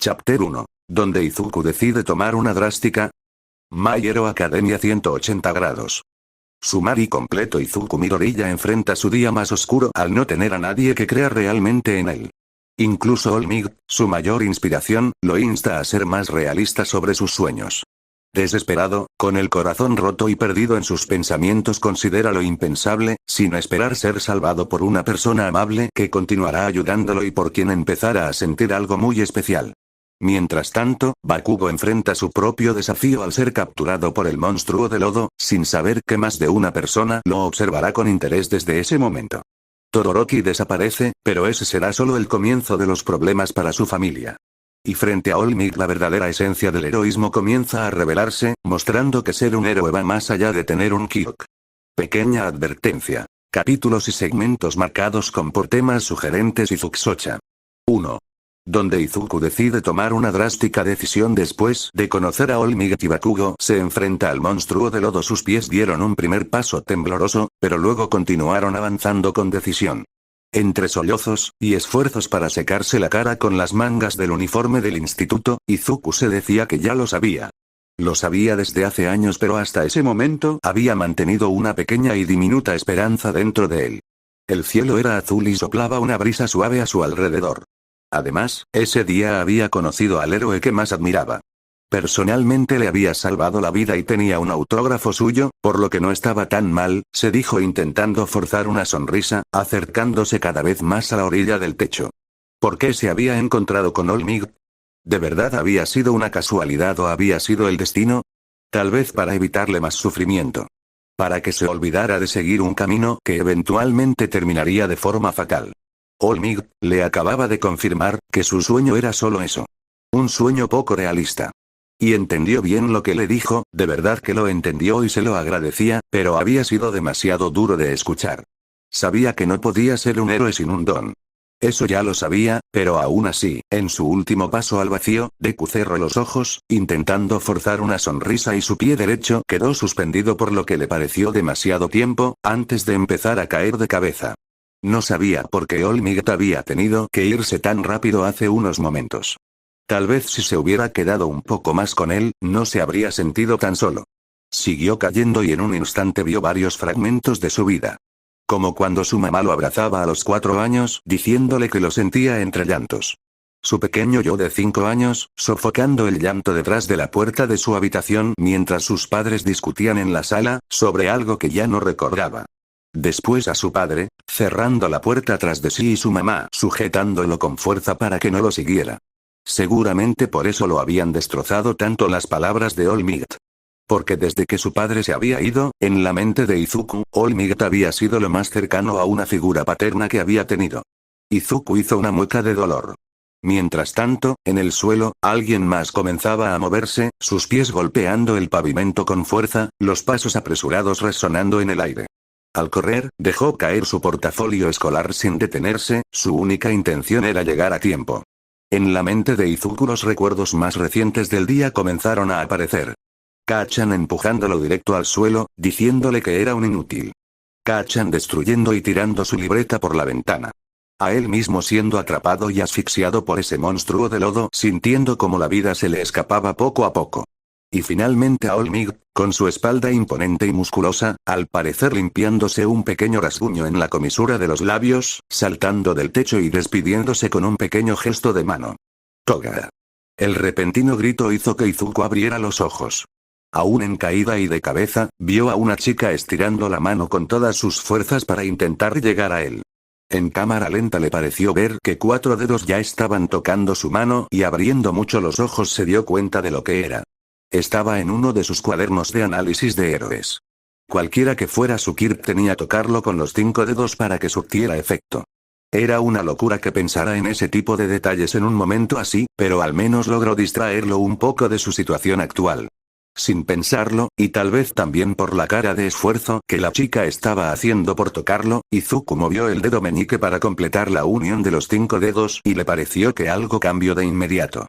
Chapter 1. Donde Izuku decide tomar una drástica. My Hero Academia 180 grados. Sumari completo. Izuku Midoriya enfrenta su día más oscuro al no tener a nadie que crea realmente en él. Incluso All Might, su mayor inspiración, lo insta a ser más realista sobre sus sueños. Desesperado, con el corazón roto y perdido en sus pensamientos, considera lo impensable, sin esperar ser salvado por una persona amable que continuará ayudándolo y por quien empezará a sentir algo muy especial. Mientras tanto, Bakugo enfrenta su propio desafío al ser capturado por el monstruo de lodo, sin saber que más de una persona lo observará con interés desde ese momento. Todoroki desaparece, pero ese será solo el comienzo de los problemas para su familia. Y frente a All Might, la verdadera esencia del heroísmo comienza a revelarse, mostrando que ser un héroe va más allá de tener un Kyok. Pequeña advertencia. Capítulos y segmentos marcados por temas sugerentes. Izukusocha. 1. Donde Izuku decide tomar una drástica decisión después de conocer a All Might y Bakugo se enfrenta al monstruo de lodo. Sus pies dieron un primer paso tembloroso, pero luego continuaron avanzando con decisión. Entre sollozos y esfuerzos para secarse la cara con las mangas del uniforme del instituto, Izuku se decía que ya lo sabía. Lo sabía desde hace años, pero hasta ese momento había mantenido una pequeña y diminuta esperanza dentro de él. El cielo era azul y soplaba una brisa suave a su alrededor. Además, ese día había conocido al héroe que más admiraba. Personalmente le había salvado la vida y tenía un autógrafo suyo, por lo que no estaba tan mal, se dijo intentando forzar una sonrisa, acercándose cada vez más a la orilla del techo. ¿Por qué se había encontrado con All Might? ¿De verdad había sido una casualidad o había sido el destino? Tal vez para evitarle más sufrimiento. Para que se olvidara de seguir un camino que eventualmente terminaría de forma fatal. All Might le acababa de confirmar que su sueño era solo eso. Un sueño poco realista. Y entendió bien lo que le dijo, de verdad que lo entendió y se lo agradecía, pero había sido demasiado duro de escuchar. Sabía que no podía ser un héroe sin un don. Eso ya lo sabía, pero aún así, en su último paso al vacío, Deku cerró los ojos, intentando forzar una sonrisa y su pie derecho quedó suspendido por lo que le pareció demasiado tiempo, antes de empezar a caer de cabeza. No sabía por qué All Might había tenido que irse tan rápido hace unos momentos. Tal vez si se hubiera quedado un poco más con él, no se habría sentido tan solo. Siguió cayendo y en un instante vio varios fragmentos de su vida. Como cuando su mamá lo abrazaba a los 4 años, diciéndole que lo sentía entre llantos. Su pequeño yo de 5 años, sofocando el llanto detrás de la puerta de su habitación mientras sus padres discutían en la sala, sobre algo que ya no recordaba. Después a su padre, cerrando la puerta tras de sí y su mamá sujetándolo con fuerza para que no lo siguiera. Seguramente por eso lo habían destrozado tanto las palabras de All Might. Porque desde que su padre se había ido, en la mente de Izuku, All Might había sido lo más cercano a una figura paterna que había tenido. Izuku hizo una mueca de dolor. Mientras tanto, en el suelo, alguien más comenzaba a moverse, sus pies golpeando el pavimento con fuerza, los pasos apresurados resonando en el aire. Al correr, dejó caer su portafolio escolar sin detenerse, su única intención era llegar a tiempo. En la mente de Izuku los recuerdos más recientes del día comenzaron a aparecer. Kachan empujándolo directo al suelo, diciéndole que era un inútil. Kachan destruyendo y tirando su libreta por la ventana. A él mismo siendo atrapado y asfixiado por ese monstruo de lodo, sintiendo como la vida se le escapaba poco a poco. Y finalmente a All Might, con su espalda imponente y musculosa, al parecer limpiándose un pequeño rasguño en la comisura de los labios, saltando del techo y despidiéndose con un pequeño gesto de mano. Toga. El repentino grito hizo que Izuku abriera los ojos. Aún en caída y de cabeza, vio a una chica estirando la mano con todas sus fuerzas para intentar llegar a él. En cámara lenta le pareció ver que 4 dedos ya estaban tocando su mano y abriendo mucho los ojos se dio cuenta de lo que era. Estaba en uno de sus cuadernos de análisis de héroes. Cualquiera que fuera su Kirk tenía que tocarlo con los 5 dedos para que surtiera efecto. Era una locura que pensara en ese tipo de detalles en un momento así, pero al menos logró distraerlo un poco de su situación actual. Sin pensarlo, y tal vez también por la cara de esfuerzo que la chica estaba haciendo por tocarlo, Izuku movió el dedo meñique para completar la unión de los 5 dedos y le pareció que algo cambió de inmediato.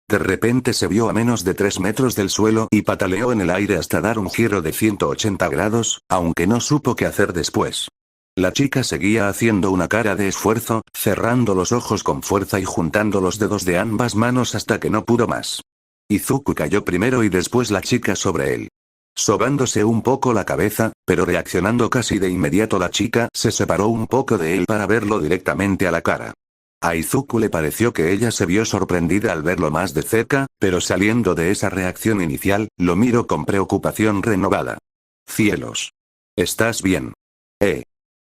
De repente se vio a menos de 3 metros del suelo y pataleó en el aire hasta dar un giro de 180 grados, aunque no supo qué hacer después. La chica seguía haciendo una cara de esfuerzo, cerrando los ojos con fuerza y juntando los dedos de ambas manos hasta que no pudo más. Izuku cayó primero y después la chica sobre él. Sobándose un poco la cabeza, pero reaccionando casi de inmediato la chica se separó un poco de él para verlo directamente a la cara. A Izuku le pareció que ella se vio sorprendida al verlo más de cerca, pero saliendo de esa reacción inicial, lo miró con preocupación renovada. Cielos. ¿Estás bien?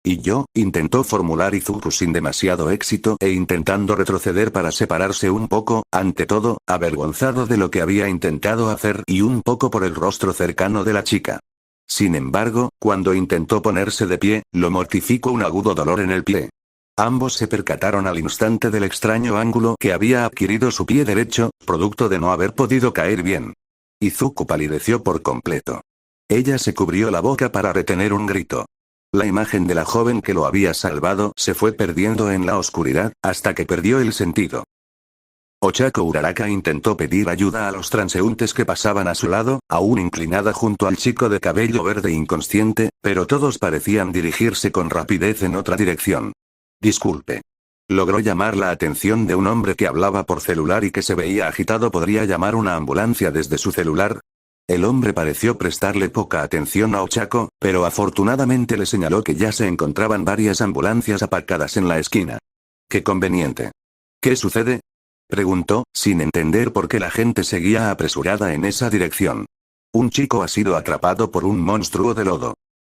¿Y yo? Intentó formular Izuku sin demasiado éxito e intentando retroceder para separarse un poco, ante todo, avergonzado de lo que había intentado hacer y un poco por el rostro cercano de la chica. Sin embargo, cuando intentó ponerse de pie, lo mortificó un agudo dolor en el pie. Ambos se percataron al instante del extraño ángulo que había adquirido su pie derecho, producto de no haber podido caer bien. Izuku palideció por completo. Ella se cubrió la boca para retener un grito. La imagen de la joven que lo había salvado se fue perdiendo en la oscuridad, hasta que perdió el sentido. Ochako Uraraka intentó pedir ayuda a los transeúntes que pasaban a su lado, aún inclinada junto al chico de cabello verde inconsciente, pero todos parecían dirigirse con rapidez en otra dirección. Disculpe. Logró llamar la atención de un hombre que hablaba por celular y que se veía agitado. ¿Podría llamar una ambulancia desde su celular? El hombre pareció prestarle poca atención a Ochako, pero afortunadamente le señaló que ya se encontraban varias ambulancias aparcadas en la esquina. ¡Qué conveniente! ¿Qué sucede?, preguntó, sin entender por qué la gente seguía apresurada en esa dirección. Un chico ha sido atrapado por un monstruo de lodo.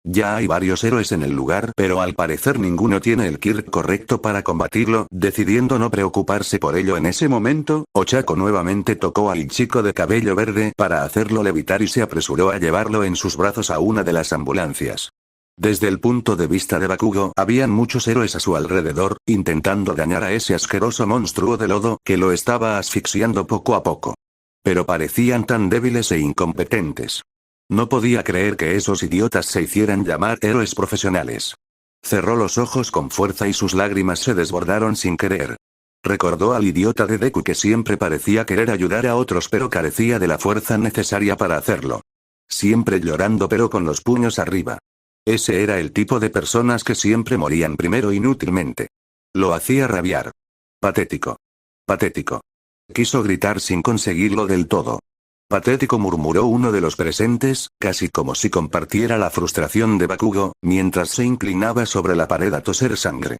Ya hay varios héroes en el lugar, pero al parecer ninguno tiene el kit correcto para combatirlo. Decidiendo no preocuparse por ello en ese momento, Ochako nuevamente tocó al chico de cabello verde para hacerlo levitar y se apresuró a llevarlo en sus brazos a una de las ambulancias. Desde el punto de vista de Bakugo, habían muchos héroes a su alrededor, intentando dañar a ese asqueroso monstruo de lodo que lo estaba asfixiando poco a poco. Pero parecían tan débiles e incompetentes. No podía creer que esos idiotas se hicieran llamar héroes profesionales. Cerró los ojos con fuerza y sus lágrimas se desbordaron sin querer. Recordó al idiota de Deku que siempre parecía querer ayudar a otros pero carecía de la fuerza necesaria para hacerlo. Siempre llorando pero con los puños arriba. Ese era el tipo de personas que siempre morían primero inútilmente. Lo hacía rabiar. Patético. Patético. Quiso gritar sin conseguirlo del todo. Patético, murmuró uno de los presentes, casi como si compartiera la frustración de Bakugo, mientras se inclinaba sobre la pared a toser sangre.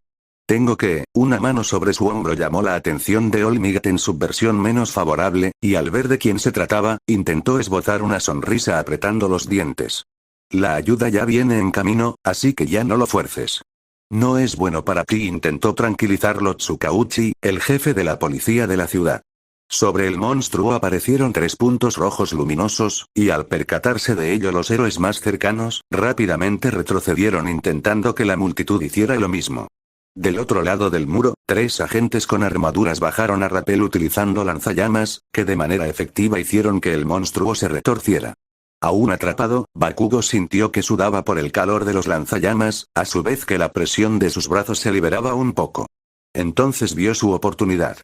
Una mano sobre su hombro llamó la atención de All Might en su versión menos favorable, y al ver de quién se trataba, intentó esbozar una sonrisa apretando los dientes. La ayuda ya viene en camino, así que ya no lo fuerces. No es bueno para ti, intentó tranquilizarlo Tsukauchi, el jefe de la policía de la ciudad. Sobre el monstruo aparecieron 3 puntos rojos luminosos, y al percatarse de ello los héroes más cercanos, rápidamente retrocedieron intentando que la multitud hiciera lo mismo. Del otro lado del muro, 3 agentes con armaduras bajaron a rappel utilizando lanzallamas, que de manera efectiva hicieron que el monstruo se retorciera. Aún atrapado, Bakugo sintió que sudaba por el calor de los lanzallamas, a su vez que la presión de sus brazos se liberaba un poco. Entonces vio su oportunidad.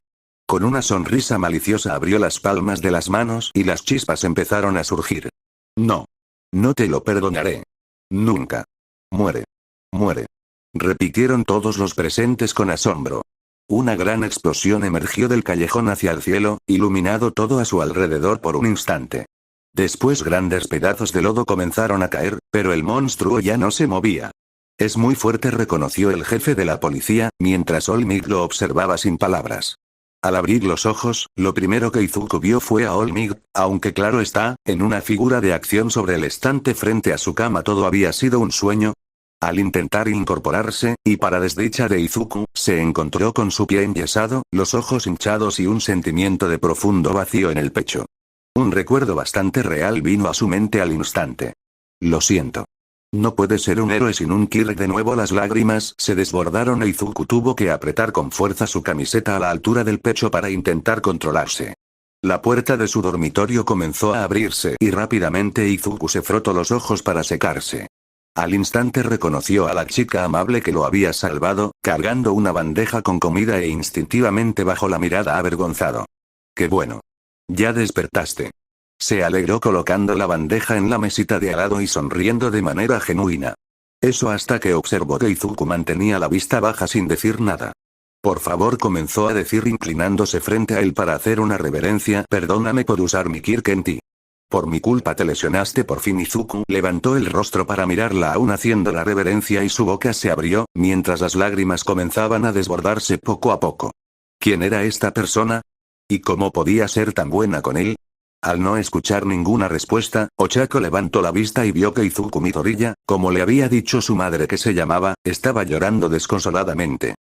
Con una sonrisa maliciosa abrió las palmas de las manos y las chispas empezaron a surgir. No. No te lo perdonaré. Nunca. Muere. Muere. Repitieron todos los presentes con asombro. Una gran explosión emergió del callejón hacia el cielo, iluminado todo a su alrededor por un instante. Después grandes pedazos de lodo comenzaron a caer, pero el monstruo ya no se movía. Es muy fuerte, reconoció el jefe de la policía, mientras All Might lo observaba sin palabras. Al abrir los ojos, lo primero que Izuku vio fue a All Might, aunque claro está, en una figura de acción sobre el estante frente a su cama. Todo había sido un sueño. Al intentar incorporarse, y para desdicha de Izuku, se encontró con su pie enyesado, los ojos hinchados y un sentimiento de profundo vacío en el pecho. Un recuerdo bastante real vino a su mente al instante. Lo siento. No puede ser un héroe sin un Kirk. De nuevo las lágrimas se desbordaron e Izuku tuvo que apretar con fuerza su camiseta a la altura del pecho para intentar controlarse. La puerta de su dormitorio comenzó a abrirse y rápidamente Izuku se frotó los ojos para secarse. Al instante reconoció a la chica amable que lo había salvado, cargando una bandeja con comida e instintivamente bajó la mirada avergonzado. ¡Qué bueno! Ya despertaste. Se alegró colocando la bandeja en la mesita de al lado y sonriendo de manera genuina. Eso hasta que observó que Izuku mantenía la vista baja sin decir nada. Por favor, comenzó a decir inclinándose frente a él para hacer una reverencia. Perdóname por usar mi Kirkenti. Por mi culpa te lesionaste por fin. Izuku levantó el rostro para mirarla aún haciendo la reverencia y su boca se abrió, mientras las lágrimas comenzaban a desbordarse poco a poco. ¿Quién era esta persona? ¿Y cómo podía ser tan buena con él? Al no escuchar ninguna respuesta, Ochako levantó la vista y vio que Izuku Midoriya, como le había dicho su madre que se llamaba, estaba llorando desconsoladamente.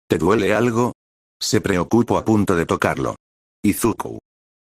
¿Te duele algo? Se preocupó a punto de tocarlo. Izuku.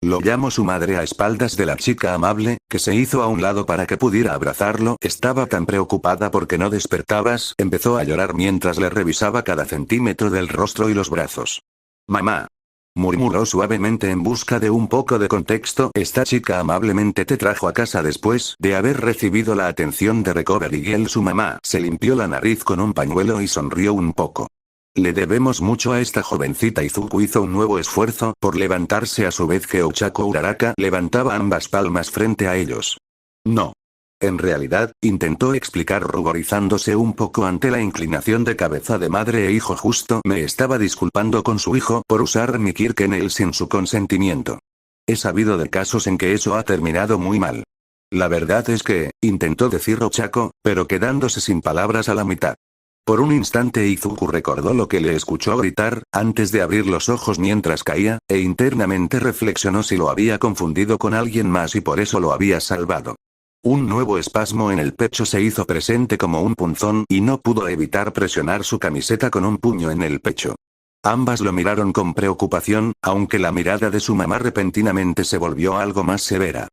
Lo llamó su madre a espaldas de la chica amable, que se hizo a un lado para que pudiera abrazarlo. Estaba tan preocupada porque no despertabas. Empezó a llorar mientras le revisaba cada centímetro del rostro y los brazos. Mamá. Murmuró suavemente en busca de un poco de contexto. Esta chica amablemente te trajo a casa después de haber recibido la atención de Recovery Girl. Su mamá se limpió la nariz con un pañuelo y sonrió un poco. Le debemos mucho a esta jovencita. Izuku hizo un nuevo esfuerzo por levantarse a su vez que Ochako Uraraka levantaba ambas palmas frente a ellos. No. En realidad, intentó explicar ruborizándose un poco ante la inclinación de cabeza de madre e hijo. Justo me estaba disculpando con su hijo por usar mi Kirkenel sin su consentimiento. He sabido de casos en que eso ha terminado muy mal. La verdad es que, intentó decir Ochako, pero quedándose sin palabras a la mitad. Por un instante Izuku recordó lo que le escuchó gritar, antes de abrir los ojos mientras caía, e internamente reflexionó si lo había confundido con alguien más y por eso lo había salvado. Un nuevo espasmo en el pecho se hizo presente como un punzón y no pudo evitar presionar su camiseta con un puño en el pecho. Ambas lo miraron con preocupación, aunque la mirada de su mamá repentinamente se volvió algo más severa.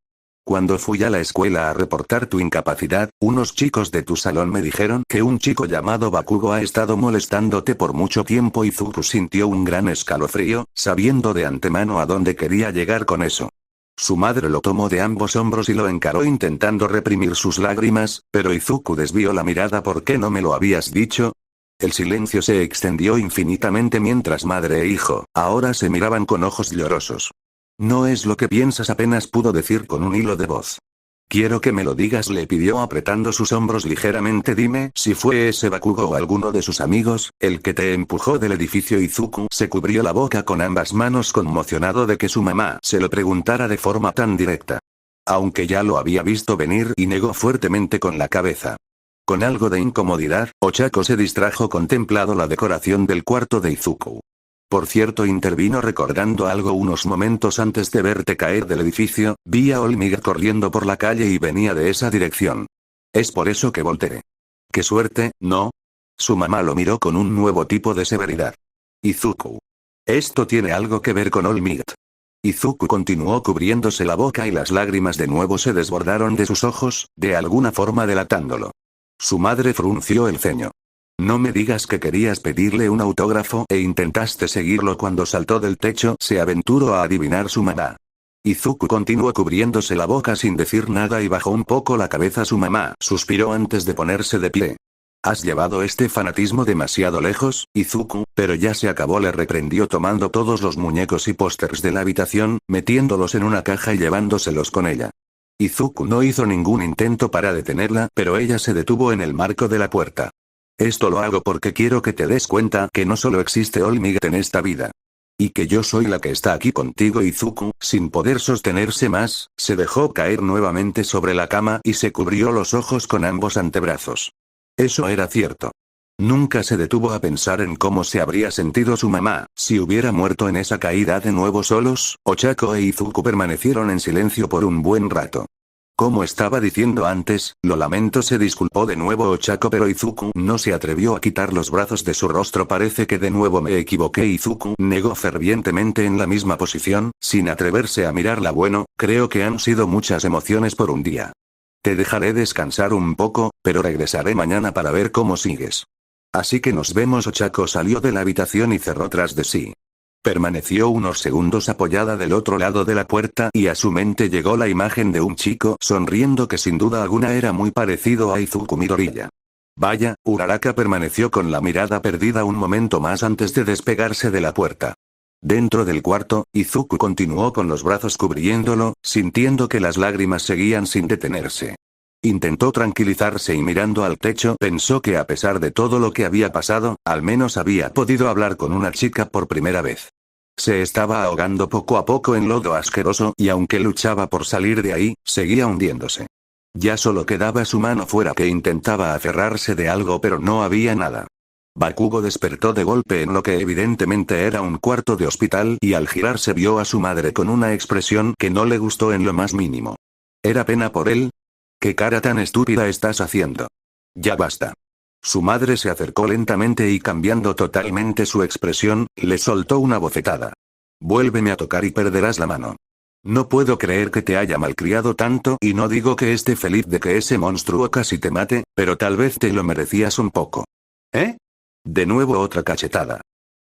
Cuando fui a la escuela a reportar tu incapacidad, unos chicos de tu salón me dijeron que un chico llamado Bakugo ha estado molestándote por mucho tiempo. Izuku sintió un gran escalofrío, sabiendo de antemano a dónde quería llegar con eso. Su madre lo tomó de ambos hombros y lo encaró intentando reprimir sus lágrimas, pero Izuku desvió la mirada. ¿Por qué no me lo habías dicho? El silencio se extendió infinitamente mientras madre e hijo, ahora se miraban con ojos llorosos. No es lo que piensas, apenas pudo decir con un hilo de voz. Quiero que me lo digas, le pidió apretando sus hombros ligeramente. Dime si fue ese Bakugo o alguno de sus amigos, el que te empujó del edificio. Izuku se cubrió la boca con ambas manos conmocionado de que su mamá se lo preguntara de forma tan directa. Aunque ya lo había visto venir y negó fuertemente con la cabeza. Con algo de incomodidad, Ochako se distrajo contemplando la decoración del cuarto de Izuku. Por cierto, intervino recordando algo unos momentos antes de verte caer del edificio, vi a Olmiga corriendo por la calle y venía de esa dirección. Es por eso que volteé. ¡Qué suerte, ¿no? Su mamá lo miró con un nuevo tipo de severidad. Izuku. Esto tiene algo que ver con Olmiga. Izuku continuó cubriéndose la boca y las lágrimas de nuevo se desbordaron de sus ojos, de alguna forma delatándolo. Su madre frunció el ceño. No me digas que querías pedirle un autógrafo e intentaste seguirlo cuando saltó del techo. Se aventuró a adivinar su mamá. Izuku continuó cubriéndose la boca sin decir nada y bajó un poco la cabeza. Su mamá suspiró antes de ponerse de pie. Has llevado este fanatismo demasiado lejos, Izuku, pero ya se acabó, le reprendió tomando todos los muñecos y pósters de la habitación, metiéndolos en una caja y llevándoselos con ella. Izuku no hizo ningún intento para detenerla, pero ella se detuvo en el marco de la puerta. Esto lo hago porque quiero que te des cuenta que no solo existe Olmiga en esta vida. Y que yo soy la que está aquí contigo. Izuku, sin poder sostenerse más, se dejó caer nuevamente sobre la cama y se cubrió los ojos con ambos antebrazos. Eso era cierto. Nunca se detuvo a pensar en cómo se habría sentido su mamá, si hubiera muerto en esa caída de nuevo solos. Ochako e Izuku permanecieron en silencio por un buen rato. Como estaba diciendo antes, lo lamento, se disculpó de nuevo Ochako, pero Izuku no se atrevió a quitar los brazos de su rostro. Parece que de nuevo me equivoqué. Izuku negó fervientemente en la misma posición, sin atreverse a mirarla. Bueno, creo que han sido muchas emociones por un día. Te dejaré descansar un poco, pero regresaré mañana para ver cómo sigues. Así que nos vemos. Ochako salió de la habitación y cerró tras de sí. Permaneció unos segundos apoyada del otro lado de la puerta y a su mente llegó la imagen de un chico sonriendo que sin duda alguna era muy parecido a Izuku Midoriya. Vaya, Uraraka permaneció con la mirada perdida un momento más antes de despegarse de la puerta. Dentro del cuarto, Izuku continuó con los brazos cubriéndolo, sintiendo que las lágrimas seguían sin detenerse. Intentó tranquilizarse y mirando al techo pensó que a pesar de todo lo que había pasado, al menos había podido hablar con una chica por primera vez. Se estaba ahogando poco a poco en lodo asqueroso y aunque luchaba por salir de ahí, seguía hundiéndose. Ya solo quedaba su mano fuera que intentaba aferrarse de algo pero no había nada. Bakugo despertó de golpe en lo que evidentemente era un cuarto de hospital y al girarse vio a su madre con una expresión que no le gustó en lo más mínimo. ¿Era pena por él? ¿Qué cara tan estúpida estás haciendo? Ya basta. Su madre se acercó lentamente y cambiando totalmente su expresión, le soltó una bofetada. Vuélveme a tocar y perderás la mano. No puedo creer que te haya malcriado tanto y no digo que esté feliz de que ese monstruo casi te mate, pero tal vez te lo merecías un poco. ¿Eh? De nuevo otra cachetada.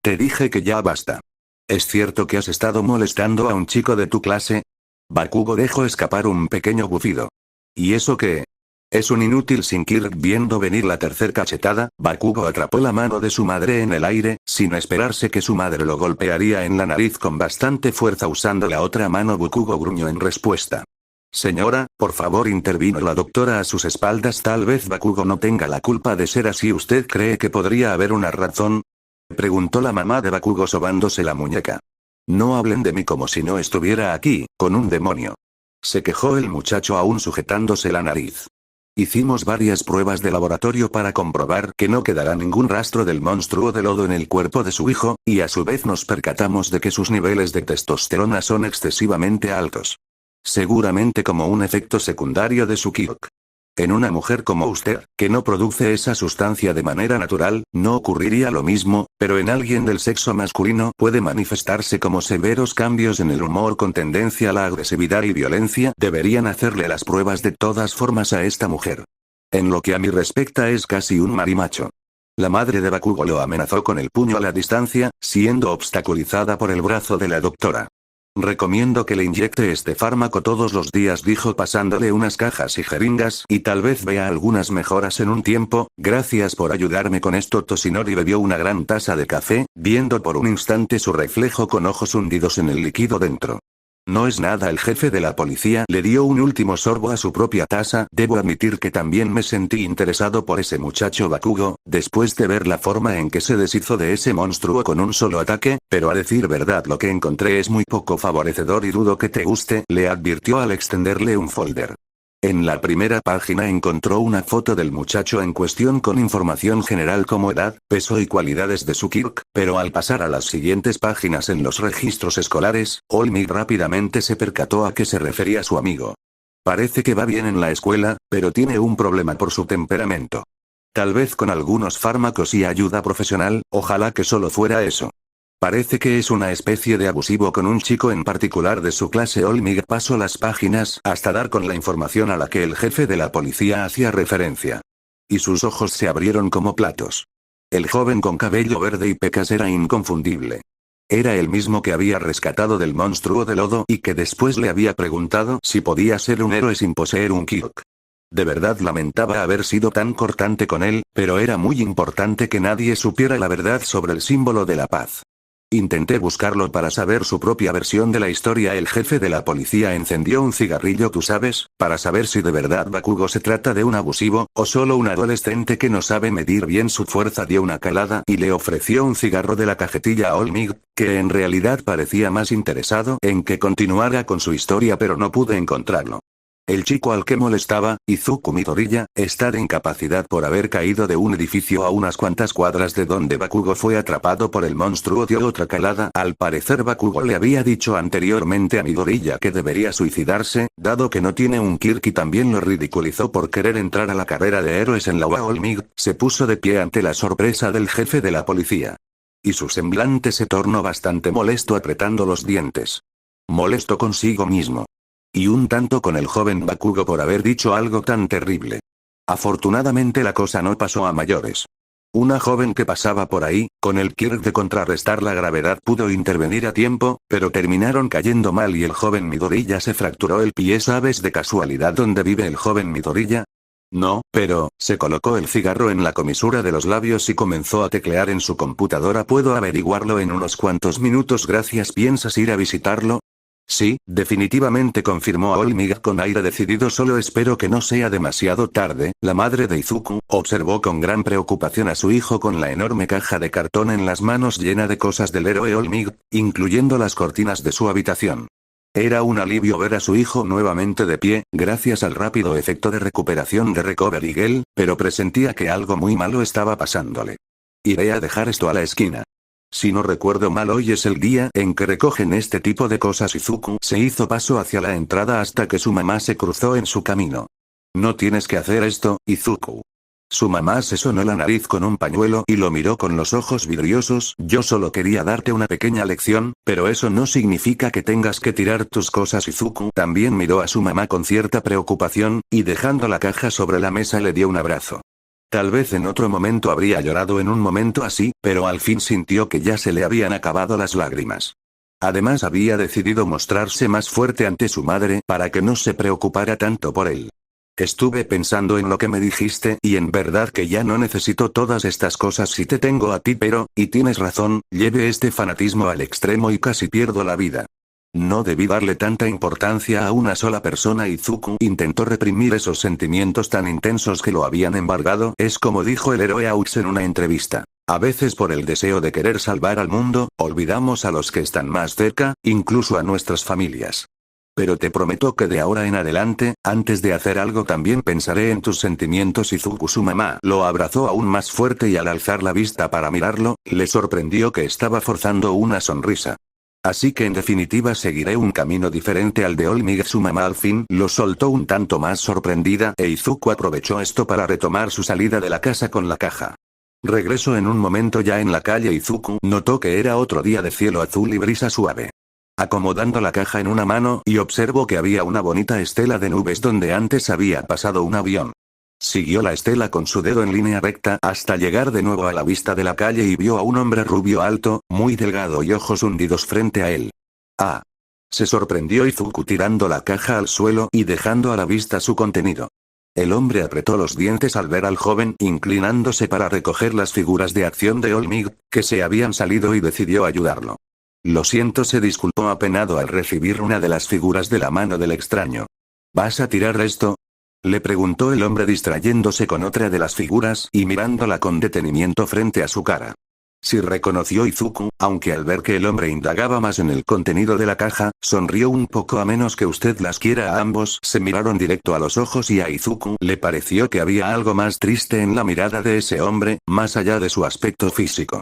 Te dije que ya basta. ¿Es cierto que has estado molestando a un chico de tu clase? Bakugo dejó escapar un pequeño bufido. ¿Y eso qué? Es un inútil. Sin Kirk viendo venir la tercer cachetada, Bakugo atrapó la mano de su madre en el aire, sin esperarse que su madre lo golpearía en la nariz con bastante fuerza usando la otra mano. Bakugo gruñó en respuesta. Señora, por favor, intervino la doctora a sus espaldas. Tal vez Bakugo no tenga la culpa de ser así. ¿Usted cree que podría haber una razón? Preguntó la mamá de Bakugo sobándose la muñeca. No hablen de mí como si no estuviera aquí, con un demonio. Se quejó el muchacho aún sujetándose la nariz. Hicimos varias pruebas de laboratorio para comprobar que no quedará ningún rastro del monstruo de lodo en el cuerpo de su hijo, y a su vez nos percatamos de que sus niveles de testosterona son excesivamente altos. Seguramente como un efecto secundario de su Kirk. En una mujer como usted, que no produce esa sustancia de manera natural, no ocurriría lo mismo, pero en alguien del sexo masculino puede manifestarse como severos cambios en el humor con tendencia a la agresividad y violencia. Deberían hacerle las pruebas de todas formas a esta mujer. En lo que a mí respecta es casi un marimacho. La madre de Bakugo lo amenazó con el puño a la distancia, siendo obstaculizada por el brazo de la doctora. Recomiendo que le inyecte este fármaco todos los días, dijo pasándole unas cajas y jeringas, y tal vez vea algunas mejoras en un tiempo. Gracias por ayudarme con esto. Toshinori bebió una gran taza de café, viendo por un instante su reflejo con ojos hundidos en el líquido dentro. No es nada. El jefe de la policía le dio un último sorbo a su propia taza. Debo admitir que también me sentí interesado por ese muchacho Bakugo, después de ver la forma en que se deshizo de ese monstruo con un solo ataque, pero a decir verdad lo que encontré es muy poco favorecedor y dudo que te guste, le advirtió al extenderle un folder. En la primera página encontró una foto del muchacho en cuestión con información general como edad, peso y cualidades de su Kirk, pero al pasar a las siguientes páginas en los registros escolares, Olmig rápidamente se percató a qué se refería su amigo. Parece que va bien en la escuela, pero tiene un problema por su temperamento. Tal vez con algunos fármacos y ayuda profesional, ojalá que solo fuera eso. Parece que es una especie de abusivo con un chico en particular de su clase. Olmig pasó las páginas hasta dar con la información a la que el jefe de la policía hacía referencia. Y sus ojos se abrieron como platos. El joven con cabello verde y pecas era inconfundible. Era el mismo que había rescatado del monstruo de lodo y que después le había preguntado si podía ser un héroe sin poseer un Kirk. De verdad lamentaba haber sido tan cortante con él, pero era muy importante que nadie supiera la verdad sobre el símbolo de la paz. Intenté buscarlo para saber su propia versión de la historia. El jefe de la policía encendió un cigarrillo, tú sabes, para saber si de verdad Bakugo se trata de un abusivo, o solo un adolescente que no sabe medir bien su fuerza. Dio una calada y le ofreció un cigarro de la cajetilla a Olmig, que en realidad parecía más interesado en que continuara con su historia, pero no pude encontrarlo. El chico al que molestaba, Izuku Midoriya, está de incapacidad por haber caído de un edificio a unas cuantas cuadras de donde Bakugo fue atrapado por el monstruo. Dio otra calada. Al parecer Bakugo le había dicho anteriormente a Midoriya que debería suicidarse, dado que no tiene un Kirk, y también lo ridiculizó por querer entrar a la carrera de héroes en la UA. Olmig se puso de pie ante la sorpresa del jefe de la policía. Y su semblante se tornó bastante molesto, apretando los dientes. Molesto consigo mismo. Y un tanto con el joven Bakugo por haber dicho algo tan terrible. Afortunadamente la cosa no pasó a mayores. Una joven que pasaba por ahí, con el Kirk de contrarrestar la gravedad, pudo intervenir a tiempo, pero terminaron cayendo mal y el joven Midoriya se fracturó el pie. ¿Sabes de casualidad dónde vive el joven Midoriya? No, pero, se colocó el cigarro en la comisura de los labios y comenzó a teclear en su computadora. Puedo averiguarlo en unos cuantos minutos, gracias. ¿Piensas ir a visitarlo? Sí, definitivamente, confirmó Olmig con aire decidido. Solo espero que no sea demasiado tarde. La madre de Izuku observó con gran preocupación a su hijo con la enorme caja de cartón en las manos llena de cosas del héroe Olmig, incluyendo las cortinas de su habitación. Era un alivio ver a su hijo nuevamente de pie, gracias al rápido efecto de recuperación de Recovery Gel, pero presentía que algo muy malo estaba pasándole. Iré a dejar esto a la esquina. Si no recuerdo mal, hoy es el día en que recogen este tipo de cosas. Izuku se hizo paso hacia la entrada hasta que su mamá se cruzó en su camino. No tienes que hacer esto, Izuku. Su mamá se sonó la nariz con un pañuelo y lo miró con los ojos vidriosos. Yo solo quería darte una pequeña lección, pero eso no significa que tengas que tirar tus cosas. Izuku también miró a su mamá con cierta preocupación, y dejando la caja sobre la mesa le dio un abrazo. Tal vez en otro momento habría llorado en un momento así, pero al fin sintió que ya se le habían acabado las lágrimas. Además, había decidido mostrarse más fuerte ante su madre para que no se preocupara tanto por él. Estuve pensando en lo que me dijiste y en verdad que ya no necesito todas estas cosas si te tengo a ti, pero, y tienes razón, llevé este fanatismo al extremo y casi pierdo la vida. No debí darle tanta importancia a una sola persona. Izuku intentó reprimir esos sentimientos tan intensos que lo habían embargado. Es como dijo el héroe Aux en una entrevista. A veces por el deseo de querer salvar al mundo, olvidamos a los que están más cerca, incluso a nuestras familias. Pero te prometo que de ahora en adelante, antes de hacer algo también pensaré en tus sentimientos. Izuku, su mamá, lo abrazó aún más fuerte y al alzar la vista para mirarlo, le sorprendió que estaba forzando una sonrisa. Así que en definitiva seguiré un camino diferente al de Olmig. Su mamá al fin lo soltó un tanto más sorprendida, e Izuku aprovechó esto para retomar su salida de la casa con la caja. Regresó en un momento. Ya en la calle, Izuku notó que era otro día de cielo azul y brisa suave. Acomodando la caja en una mano, y observó que había una bonita estela de nubes donde antes había pasado un avión. Siguió la estela con su dedo en línea recta hasta llegar de nuevo a la vista de la calle y vio a un hombre rubio alto, muy delgado y ojos hundidos frente a él. ¡Ah! Se sorprendió Izuku tirando la caja al suelo y dejando a la vista su contenido. El hombre apretó los dientes al ver al joven inclinándose para recoger las figuras de acción de Olmig, que se habían salido, y decidió ayudarlo. Lo siento, se disculpó apenado al recibir una de las figuras de la mano del extraño. ¿Vas a tirar esto?, le preguntó el hombre distrayéndose con otra de las figuras y mirándola con detenimiento frente a su cara. Sí, reconoció Izuku, aunque al ver que el hombre indagaba más en el contenido de la caja, sonrió un poco. A menos que usted las quiera. A ambos se miraron directo a los ojos y a Izuku le pareció que había algo más triste en la mirada de ese hombre, más allá de su aspecto físico.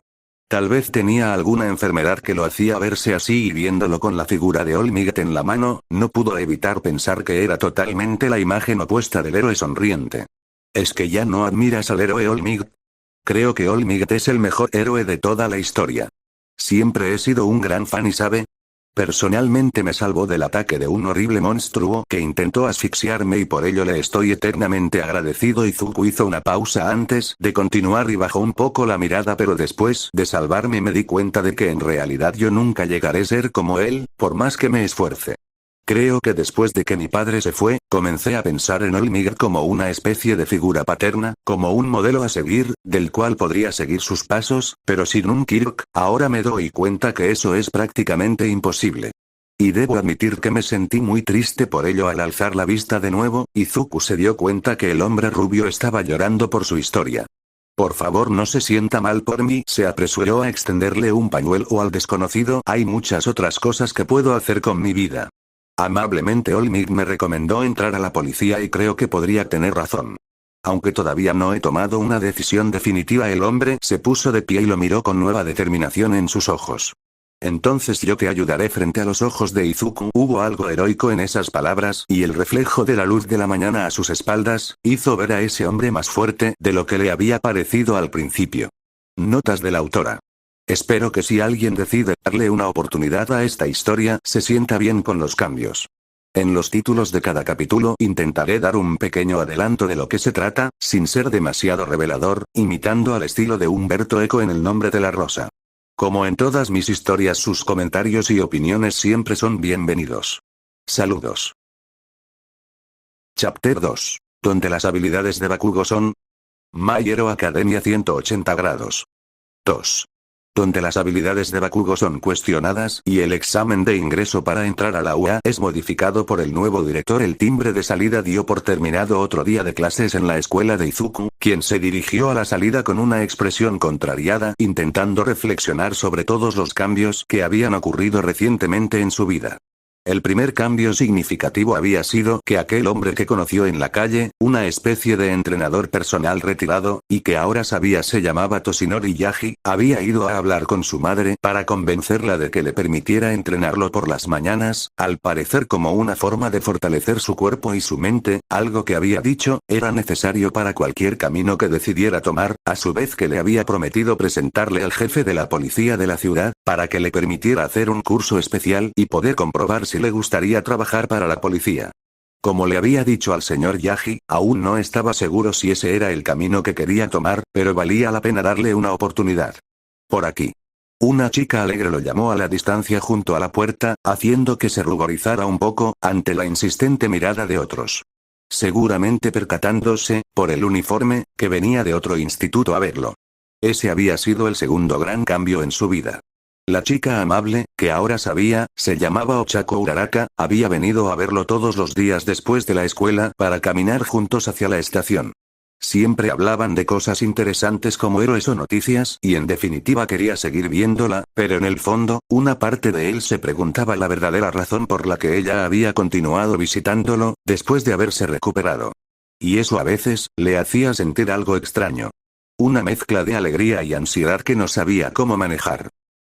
Tal vez tenía alguna enfermedad que lo hacía verse así, y viéndolo con la figura de Olmig en la mano, no pudo evitar pensar que era totalmente la imagen opuesta del héroe sonriente. ¿Es que ya no admiras al héroe Olmig? Creo que Olmig es el mejor héroe de toda la historia. Siempre he sido un gran fan y sabe, personalmente me salvó del ataque de un horrible monstruo que intentó asfixiarme y por ello le estoy eternamente agradecido. Izuku hizo una pausa antes de continuar y bajó un poco la mirada, pero después de salvarme me di cuenta de que en realidad yo nunca llegaré a ser como él, por más que me esfuerce. Creo que después de que mi padre se fue, comencé a pensar en Olmig como una especie de figura paterna, como un modelo a seguir, del cual podría seguir sus pasos, pero sin un Kirk. Ahora me doy cuenta que eso es prácticamente imposible. Y debo admitir que me sentí muy triste por ello. Al alzar la vista de nuevo, Izuku se dio cuenta que el hombre rubio estaba llorando por su historia. Por favor, no se sienta mal por mí, se apresuró a extenderle un pañuelo al desconocido. Hay muchas otras cosas que puedo hacer con mi vida. Amablemente Olmig me recomendó entrar a la policía y creo que podría tener razón. Aunque todavía no he tomado una decisión definitiva. El hombre se puso de pie y lo miró con nueva determinación en sus ojos. Entonces yo te ayudaré. Frente a los ojos de Izuku hubo algo heroico en esas palabras, y el reflejo de la luz de la mañana a sus espaldas hizo ver a ese hombre más fuerte de lo que le había parecido al principio. Notas de la autora. Espero que si alguien decide darle una oportunidad a esta historia, se sienta bien con los cambios. En los títulos de cada capítulo intentaré dar un pequeño adelanto de lo que se trata, sin ser demasiado revelador, imitando al estilo de Humberto Eco en El nombre de la rosa. Como en todas mis historias, sus comentarios y opiniones siempre son bienvenidos. Saludos. Chapter 2. Donde las habilidades de Bakugo son My Hero Academia 180 grados. 2. donde las habilidades de Bakugo son cuestionadas y el examen de ingreso para entrar a la UA es modificado por el nuevo director. El timbre de salida dio por terminado otro día de clases en la escuela de Izuku, quien se dirigió a la salida con una expresión contrariada, intentando reflexionar sobre todos los cambios que habían ocurrido recientemente en su vida. El primer cambio significativo había sido que aquel hombre que conoció en la calle, una especie de entrenador personal retirado, y que ahora sabía se llamaba Toshinori Yagi, había ido a hablar con su madre para convencerla de que le permitiera entrenarlo por las mañanas, al parecer como una forma de fortalecer su cuerpo y su mente, algo que había dicho, era necesario para cualquier camino que decidiera tomar, a su vez que le había prometido presentarle al jefe de la policía de la ciudad, para que le permitiera hacer un curso especial y poder comprobar si le gustaría trabajar para la policía. Como le había dicho al señor Yagi, aún no estaba seguro si ese era el camino que quería tomar, pero valía la pena darle una oportunidad. Por aquí. Una chica alegre lo llamó a la distancia junto a la puerta, haciendo que se ruborizara un poco, ante la insistente mirada de otros. Seguramente percatándose, por el uniforme, que venía de otro instituto a verlo. Ese había sido el segundo gran cambio en su vida. La chica amable, que ahora sabía, se llamaba Ochako Uraraka, había venido a verlo todos los días después de la escuela para caminar juntos hacia la estación. Siempre hablaban de cosas interesantes como héroes o noticias y en definitiva quería seguir viéndola, pero en el fondo, una parte de él se preguntaba la verdadera razón por la que ella había continuado visitándolo, después de haberse recuperado. Y eso a veces, le hacía sentir algo extraño. Una mezcla de alegría y ansiedad que no sabía cómo manejar.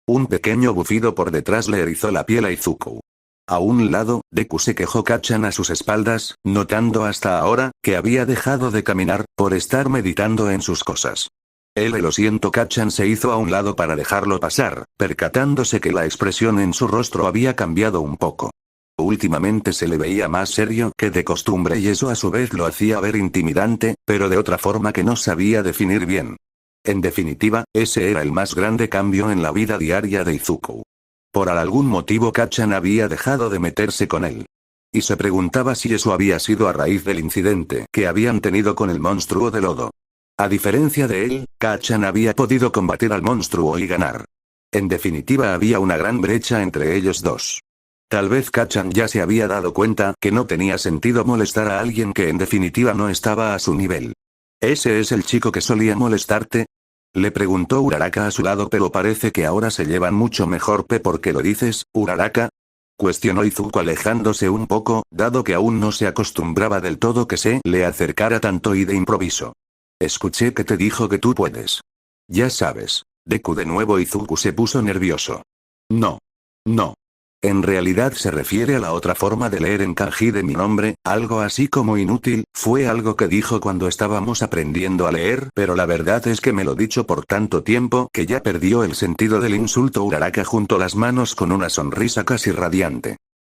Un pequeño bufido por detrás le erizó la piel a Izuku. A un lado, Deku se quejó Kacchan a sus espaldas, notando hasta ahora, que había dejado de caminar, por estar meditando en sus cosas. Lo siento. Kacchan se hizo a un lado para dejarlo pasar, percatándose que la expresión en su rostro había cambiado un poco. Últimamente se le veía más serio que de costumbre y eso a su vez lo hacía ver intimidante, pero de otra forma que no sabía definir bien. En definitiva, ese era el más grande cambio en la vida diaria de Izuku. Por algún motivo Kacchan había dejado de meterse con él. Y se preguntaba si eso había sido a raíz del incidente que habían tenido con el monstruo de lodo. A diferencia de él, Kacchan había podido combatir al monstruo y ganar. En definitiva había una gran brecha entre ellos dos. Tal vez Kacchan ya se había dado cuenta que no tenía sentido molestar a alguien que en definitiva no estaba a su nivel. ¿Ese es el chico que solía molestarte? Le preguntó Uraraka a su lado, pero parece que ahora se llevan mucho mejor. ¿Por qué lo dices, Uraraka? Cuestionó Izuku alejándose un poco, dado que aún no se acostumbraba del todo que se le acercara tanto y de improviso. Escuché que te dijo que tú puedes. Ya sabes. Deku de nuevo. Izuku se puso nervioso. No. No. En realidad se refiere a la otra forma de leer en kanji de mi nombre, algo así como inútil, fue algo que dijo cuando estábamos aprendiendo a leer, pero la verdad es que me lo dicho por tanto tiempo que ya perdió el sentido del insulto. Uraraka juntó las manos con una sonrisa casi radiante.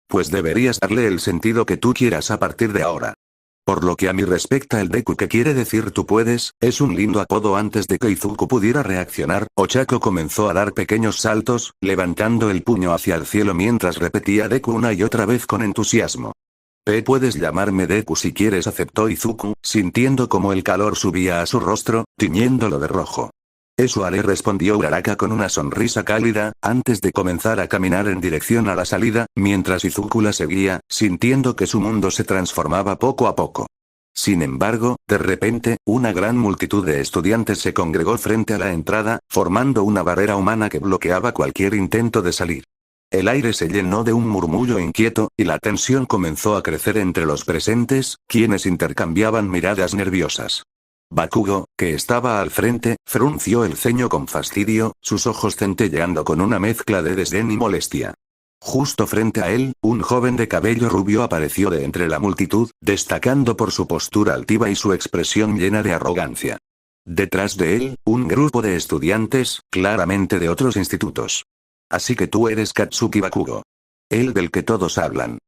Pues deberías darle el sentido que tú quieras a partir de ahora. Por lo que a mí respecta, el Deku que quiere decir tú puedes, es un lindo apodo. Antes de que Izuku pudiera reaccionar, Ochako comenzó a dar pequeños saltos, levantando el puño hacia el cielo mientras repetía Deku una y otra vez con entusiasmo. Puedes llamarme Deku si quieres, aceptó Izuku, sintiendo como el calor subía a su rostro, tiñéndolo de rojo. Eso haré, respondió Uraraka con una sonrisa cálida, antes de comenzar a caminar en dirección a la salida, mientras Izuku la seguía, sintiendo que su mundo se transformaba poco a poco. Sin embargo, de repente, una gran multitud de estudiantes se congregó frente a la entrada, formando una barrera humana que bloqueaba cualquier intento de salir. El aire se llenó de un murmullo inquieto, y la tensión comenzó a crecer entre los presentes, quienes intercambiaban miradas nerviosas. Bakugo, que estaba al frente, frunció el ceño con fastidio, sus ojos centelleando con una mezcla de desdén y molestia. Justo frente a él, un joven de cabello rubio apareció de entre la multitud, destacando por su postura altiva y su expresión llena de arrogancia. Detrás de él, un grupo de estudiantes, claramente de otros institutos. Así que tú eres Katsuki Bakugo. El del que todos hablan.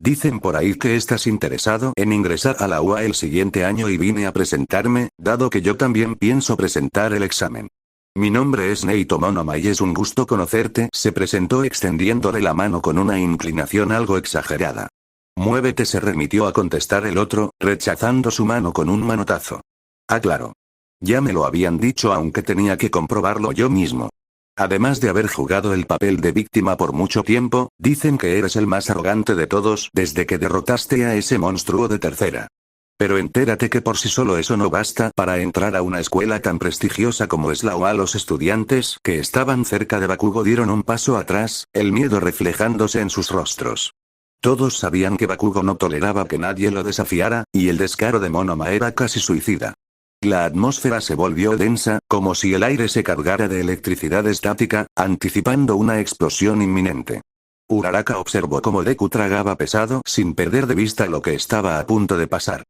Dicen por ahí que estás interesado en ingresar a la UA el siguiente año y vine a presentarme, dado que yo también pienso presentar el examen. Mi nombre es Neito Monoma y es un gusto conocerte, se presentó extendiéndole la mano con una inclinación algo exagerada. Muévete, se remitió a contestar el otro, rechazando su mano con un manotazo. Ah, claro. Ya me lo habían dicho, aunque tenía que comprobarlo yo mismo. Además de haber jugado el papel de víctima por mucho tiempo, dicen que eres el más arrogante de todos desde que derrotaste a ese monstruo de tercera. Pero entérate que por sí solo eso no basta para entrar a una escuela tan prestigiosa como es la UA. Los estudiantes que estaban cerca de Bakugo dieron un paso atrás, el miedo reflejándose en sus rostros. Todos sabían que Bakugo no toleraba que nadie lo desafiara, y el descaro de Monoma era casi suicida. La atmósfera se volvió densa, como si el aire se cargara de electricidad estática, anticipando una explosión inminente. Uraraka observó cómo Deku tragaba pesado sin perder de vista lo que estaba a punto de pasar.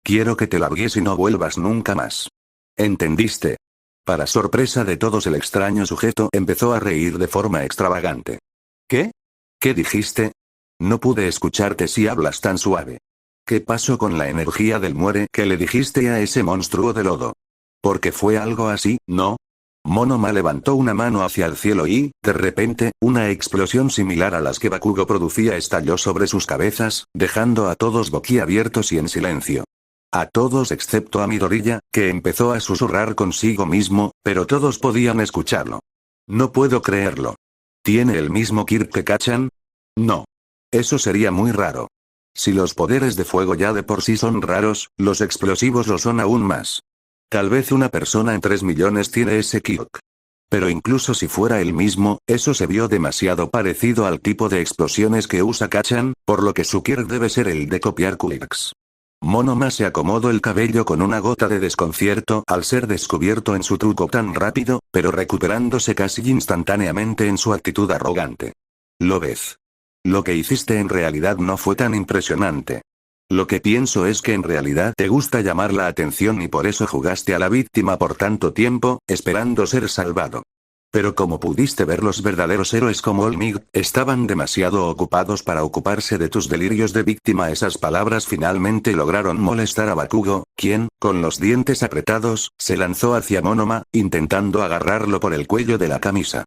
Quiero que te largues y no vuelvas nunca más. ¿Entendiste? Para sorpresa de todos, el extraño sujeto empezó a reír de forma extravagante. ¿Qué? ¿Qué dijiste? No pude escucharte si hablas tan suave. ¿Qué pasó con la energía del muere que le dijiste a ese monstruo de lodo? Porque fue algo así, ¿no? Monoma levantó una mano hacia el cielo y, de repente, una explosión similar a las que Bakugo producía estalló sobre sus cabezas, dejando a todos boquiabiertos y en silencio. A todos excepto a Midoriya, que empezó a susurrar consigo mismo, pero todos podían escucharlo. No puedo creerlo. ¿Tiene el mismo Kirk que Kachan? No. Eso sería muy raro. Si los poderes de fuego ya de por sí son raros, los explosivos lo son aún más. Tal vez una persona en 3 millones tiene ese Kirk. Pero incluso si fuera el mismo, eso se vio demasiado parecido al tipo de explosiones que usa Kachan, por lo que su Kirk debe ser el de copiar Quirks. Monoma se acomodó el cabello con una gota de desconcierto al ser descubierto en su truco tan rápido, pero recuperándose casi instantáneamente en su actitud arrogante. ¿Lo ves? Lo que hiciste en realidad no fue tan impresionante. Lo que pienso es que en realidad te gusta llamar la atención y por eso jugaste a la víctima por tanto tiempo, esperando ser salvado. Pero como pudiste ver, los verdaderos héroes como Olmig estaban demasiado ocupados para ocuparse de tus delirios de víctima. Esas palabras finalmente lograron molestar a Bakugo, quien, con los dientes apretados, se lanzó hacia Monoma, intentando agarrarlo por el cuello de la camisa.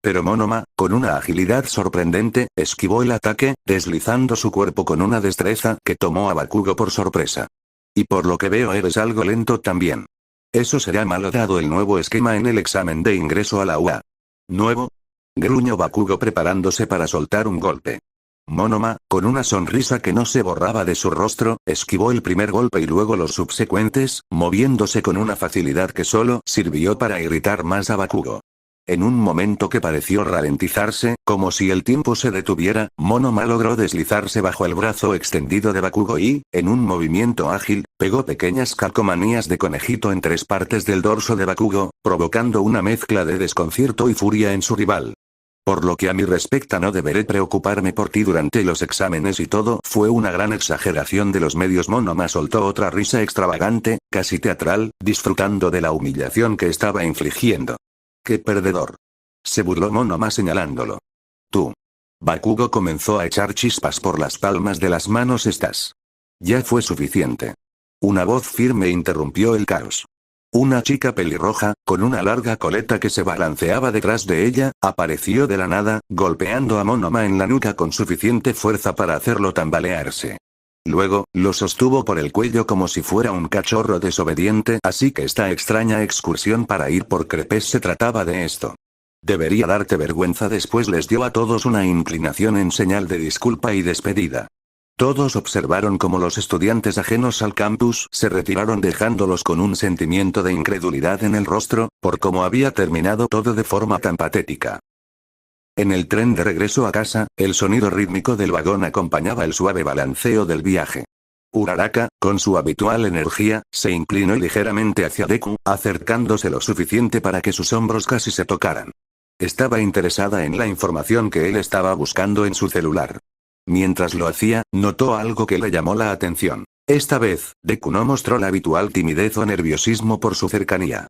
Pero Monoma, con una agilidad sorprendente, esquivó el ataque, deslizando su cuerpo con una destreza que tomó a Bakugo por sorpresa. Y por lo que veo eres algo lento también. Eso será malo dado el nuevo esquema en el examen de ingreso a la UA. ¿Nuevo? Gruñó Bakugo preparándose para soltar un golpe. Monoma, con una sonrisa que no se borraba de su rostro, esquivó el primer golpe y luego los subsecuentes, moviéndose con una facilidad que solo sirvió para irritar más a Bakugo. En un momento que pareció ralentizarse, como si el tiempo se detuviera, Monoma logró deslizarse bajo el brazo extendido de Bakugo y, en un movimiento ágil, pegó pequeñas calcomanías de conejito en 3 partes del dorso de Bakugo, provocando una mezcla de desconcierto y furia en su rival. Por lo que a mí respecta, no deberé preocuparme por ti durante los exámenes y todo fue una gran exageración de los medios. Monoma soltó otra risa extravagante, casi teatral, disfrutando de la humillación que estaba infligiendo. ¡Qué perdedor! Se burló Monoma señalándolo. Tú. Bakugo comenzó a echar chispas por las palmas de las manos. Estás. Ya fue suficiente. Una voz firme interrumpió el caos. Una chica pelirroja, con una larga coleta que se balanceaba detrás de ella, apareció de la nada, golpeando a Monoma en la nuca con suficiente fuerza para hacerlo tambalearse. Luego, lo sostuvo por el cuello como si fuera un cachorro desobediente. Así que esta extraña excursión para ir por crepes se trataba de esto. Debería darte vergüenza. Después les dio a todos una inclinación en señal de disculpa y despedida. Todos observaron cómo los estudiantes ajenos al campus se retiraron dejándolos con un sentimiento de incredulidad en el rostro, por cómo había terminado todo de forma tan patética. En el tren de regreso a casa, el sonido rítmico del vagón acompañaba el suave balanceo del viaje. Uraraka, con su habitual energía, se inclinó ligeramente hacia Deku, acercándose lo suficiente para que sus hombros casi se tocaran. Estaba interesada en la información que él estaba buscando en su celular. Mientras lo hacía, notó algo que le llamó la atención. Esta vez, Deku no mostró la habitual timidez o nerviosismo por su cercanía.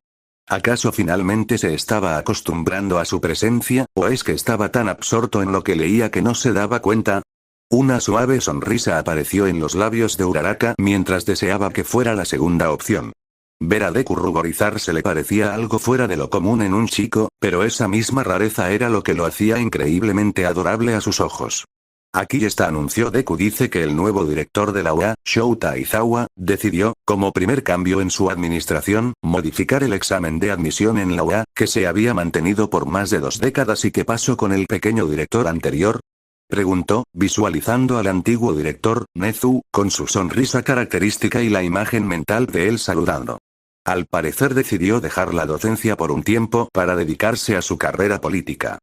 ¿Acaso finalmente se estaba acostumbrando a su presencia, o es que estaba tan absorto en lo que leía que no se daba cuenta? Una suave sonrisa apareció en los labios de Uraraka mientras deseaba que fuera la segunda opción. Ver a Deku ruborizarse le parecía algo fuera de lo común en un chico, pero esa misma rareza era lo que lo hacía increíblemente adorable a sus ojos. Aquí está, anunció Deku. Dice que el nuevo director de la UA, Shouta Aizawa, decidió, como primer cambio en su administración, modificar el examen de admisión en la UA, que se había mantenido por más de 2 décadas. ¿Y qué pasó con el pequeño director anterior?, preguntó, visualizando al antiguo director, Nezu, con su sonrisa característica y la imagen mental de él saludando. Al parecer decidió dejar la docencia por un tiempo para dedicarse a su carrera política.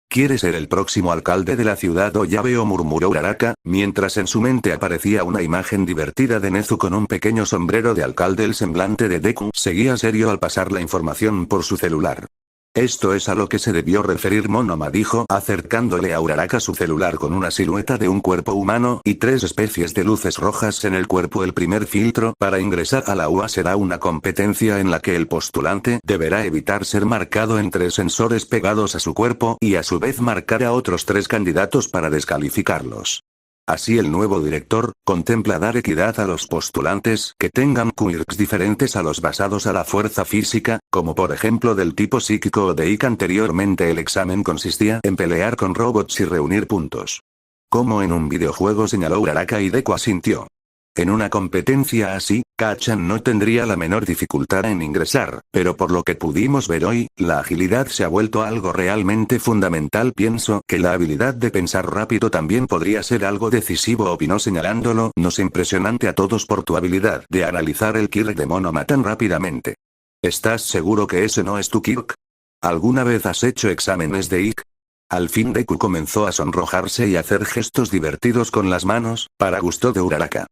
¿Quiere ser el próximo alcalde de la ciudad o ya veo?, murmuró Uraraka, mientras en su mente aparecía una imagen divertida de Nezu con un pequeño sombrero de alcalde. El semblante de Deku seguía serio al pasar la información por su celular. Esto es a lo que se debió referir Monoma, dijo, acercándole a Uraraka su celular con una silueta de un cuerpo humano y 3 especies de luces rojas en el cuerpo. El primer filtro para ingresar a la UA será una competencia en la que el postulante deberá evitar ser marcado en 3 sensores pegados a su cuerpo y a su vez marcar a otros 3 candidatos para descalificarlos. Así el nuevo director contempla dar equidad a los postulantes que tengan quirks diferentes a los basados a la fuerza física, como por ejemplo del tipo psíquico o de Ika. Anteriormente el examen consistía en pelear con robots y reunir puntos. Como en un videojuego, señaló Uraraka, y Deku asintió. En una competencia así, Kachan no tendría la menor dificultad en ingresar, pero por lo que pudimos ver hoy, la agilidad se ha vuelto algo realmente fundamental. Pienso que la habilidad de pensar rápido también podría ser algo decisivo, opinó, señalándolo. Nos impresionante a todos por tu habilidad de analizar el Kirk de Monoma tan rápidamente. ¿Estás seguro que ese no es tu Kirk? ¿Alguna vez has hecho exámenes de IQ? Al fin Deku comenzó a sonrojarse y hacer gestos divertidos con las manos, para gusto de Uraraka.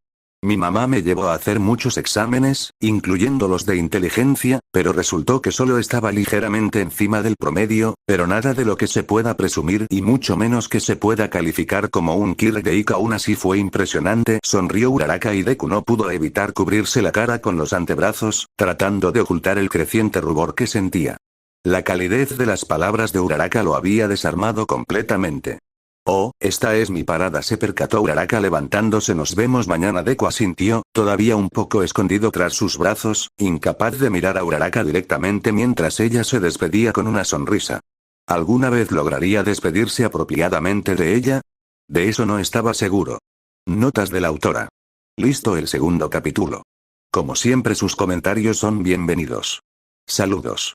Mi mamá me llevó a hacer muchos exámenes, incluyendo los de inteligencia, pero resultó que solo estaba ligeramente encima del promedio, pero nada de lo que se pueda presumir y mucho menos que se pueda calificar como un Kirk de IQ. Aún así fue impresionante, sonrió Uraraka, y Deku no pudo evitar cubrirse la cara con los antebrazos, tratando de ocultar el creciente rubor que sentía. La calidez de las palabras de Uraraka lo había desarmado completamente. Oh, esta es mi parada, se percató Uraraka levantándose. Nos vemos mañana. Deku asintió, todavía un poco escondido tras sus brazos, incapaz de mirar a Uraraka directamente mientras ella se despedía con una sonrisa. ¿Alguna vez lograría despedirse apropiadamente de ella? De eso no estaba seguro. Notas de la autora. Listo el segundo capítulo. Como siempre, sus comentarios son bienvenidos. Saludos.